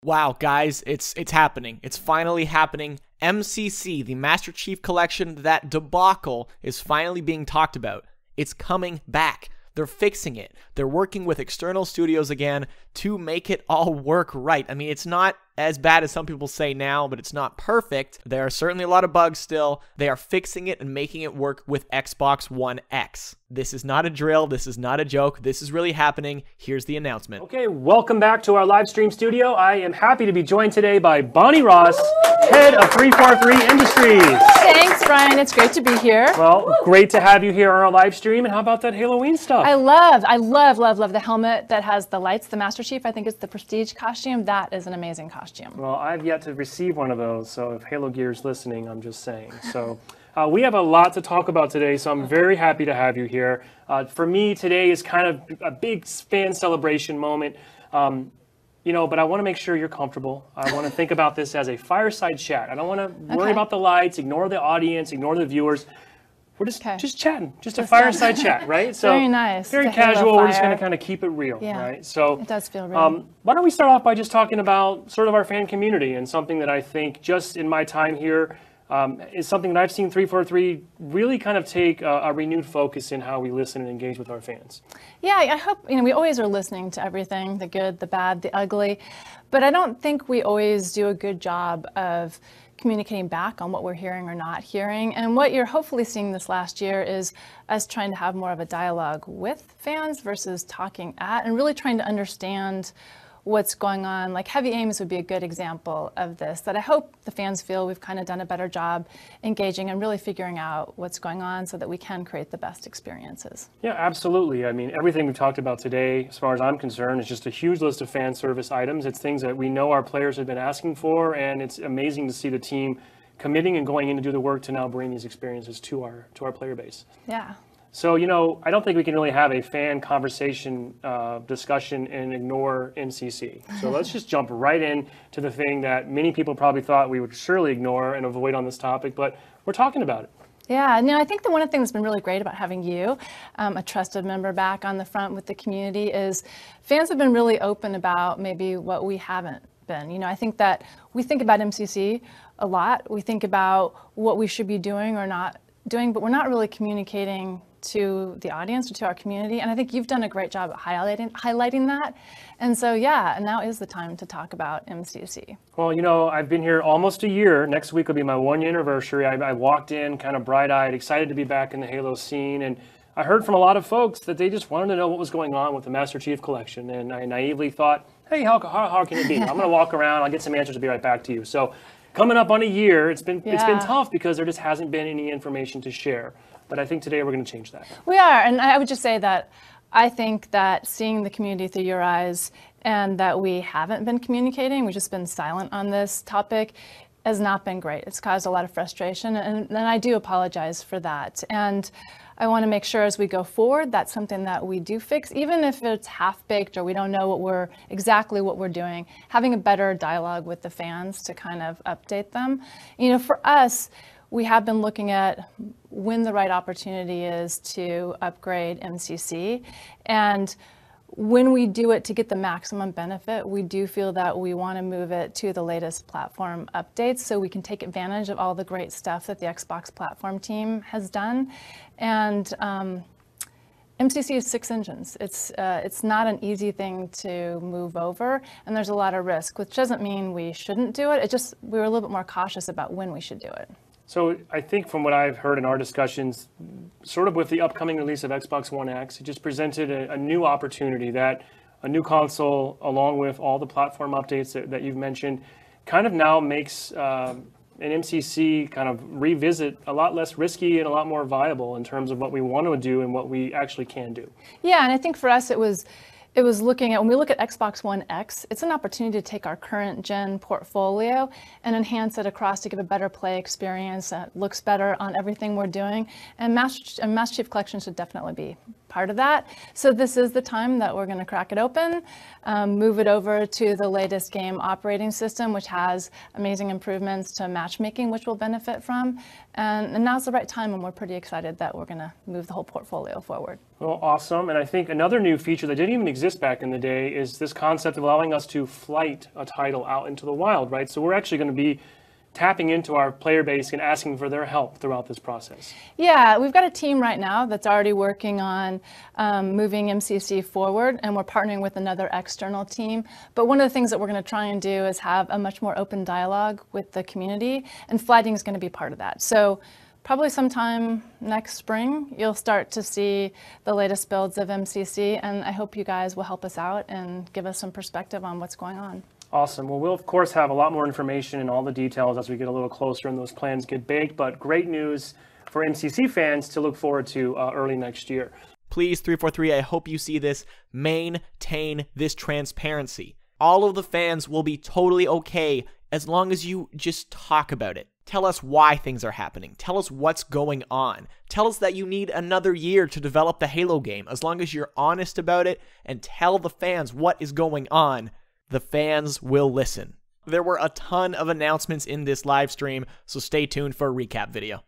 Wow, guys, it's happening. It's finally happening. MCC, the Master Chief Collection, that debacle is finally being talked about. It's coming back. They're fixing it. They're working with external studios again to make it all work right. I mean, it's not as bad as some people say now, but it's not perfect. There are certainly a lot of bugs still. They are fixing it and making it work with Xbox One X. This is not a drill. This is not a joke. This is really happening. Here's the announcement. Okay, welcome back to our live stream studio. I am happy to be joined today by Bonnie Ross, head of 343 Industries. Thanks, Brian. It's great to be here. Well, great to have you here on our live stream. And how about that Halloween stuff? I love the helmet that has the lights, the Master Chief. I think it's the Prestige costume. That is an amazing costume. Well, I've yet to receive one of those, so if Halo Gear's listening, I'm just saying. So we have a lot to talk about today, so I'm very happy to have you here. For me, today is kind of a big fan celebration moment. But I want to make sure you're comfortable. I want to think about this as a fireside chat. I don't want to worry about the lights, ignore the audience, ignure the viewers. We're just chatting, just a fireside chat, right? So very nice. Very casual. We're just going to kind of keep it real, right? So it does feel real. Why don't we start off by just talking about sort of our fan community and something that I think just in my time here is something that I've seen 343 really kind of take a renewed focus in how we listen and engage with our fans. Yeah, I hope, we always are listening to everything, the good, the bad, the ugly, but I don't think we always do a good job of communicating back on what we're hearing or not hearing. And what you're hopefully seeing this last year is us trying to have more of a dialogue with fans versus talking at, and really trying to understand what's going on. Like Heavy Aims would be a good example of this, that I hope the fans feel we've kind of done a better job engaging and really figuring out what's going on so that we can create the best experiences. Yeah, absolutely. I mean, everything we've talked about today, as far as I'm concerned, is just a huge list of fan service items. It's things that we know our players have been asking for, and it's amazing to see the team committing and going in to do the work to now bring these experiences to our player base. Yeah. So, I don't think we can really have a fan conversation discussion and ignore MCC. So let's just jump right in to the thing that many people probably thought we would surely ignore and avoid on this topic, but we're talking about it. Yeah, I think the one of the things that's been really great about having you, a trusted member back on the front with the community, is fans have been really open about maybe what we haven't been. I think that we think about MCC a lot. We think about what we should be doing or not doing, but we're not really communicating to the audience or to our community. And I think you've done a great job at highlighting that. And so, yeah, now is the time to talk about MCC. Well, I've been here almost a year. Next week will be my 1-year anniversary. I walked in kind of bright-eyed, excited to be back in the Halo scene. And I heard from a lot of folks that they just wanted to know what was going on with the Master Chief Collection. And I naively thought, hey, how can it be? I'm going to walk around. I'll get some answers to be right back to you. So coming up on a year, it's been tough because there just hasn't been any information to share. But I think today we're going to change that. We are, and I would just say that I think that seeing the community through your eyes and that we haven't been communicating, we've just been silent on this topic, has not been great. It's caused a lot of frustration, and I do apologize for that. And I want to make sure as we go forward, that's something that we do fix, even if it's half-baked or we don't know exactly what we're doing, having a better dialogue with the fans to kind of update them. For us, we have been looking at when the right opportunity is to upgrade MCC. And when we do it to get the maximum benefit, we do feel that we want to move it to the latest platform updates so we can take advantage of all the great stuff that the Xbox platform team has done. And MCC is 6 engines. It's not an easy thing to move over, and there's a lot of risk, which doesn't mean we shouldn't do it. We were a little bit more cautious about when we should do it. So I think from what I've heard in our discussions, sort of with the upcoming release of Xbox One X, it just presented a new opportunity that a new console, along with all the platform updates that you've mentioned, kind of now makes an MCC kind of revisit a lot less risky and a lot more viable in terms of what we want to do and what we actually can do. Yeah, and I think for us it was looking at, when we look at Xbox One X, it's an opportunity to take our current gen portfolio and enhance it across to give a better play experience that looks better on everything we're doing. And Master Chief Collection should definitely be part of that. So this is the time that we're going to crack it open, move it over to the latest game operating system, which has amazing improvements to matchmaking, which we'll benefit from. And now's the right time, and we're pretty excited that we're going to move the whole portfolio forward. Well, awesome. And I think another new feature that didn't even exist back in the day is this concept of allowing us to flight a title out into the wild, right? So we're actually going to be tapping into our player base and asking for their help throughout this process. Yeah, we've got a team right now that's already working on moving MCC forward, and we're partnering with another external team. But one of the things that we're going to try and do is have a much more open dialogue with the community, and flighting is going to be part of that. So probably sometime next spring, you'll start to see the latest builds of MCC, and I hope you guys will help us out and give us some perspective on what's going on. Awesome. Well, we'll of course have a lot more information and all the details as we get a little closer and those plans get baked, but great news for MCC fans to look forward to early next year. Please, 343, I hope you see this. Maintain this transparency. All of the fans will be totally okay as long as you just talk about it. Tell us why things are happening. Tell us what's going on. Tell us that you need another year to develop the Halo game. As long as you're honest about it and tell the fans what is going on, the fans will listen. There were a ton of announcements in this live stream, so stay tuned for a recap video.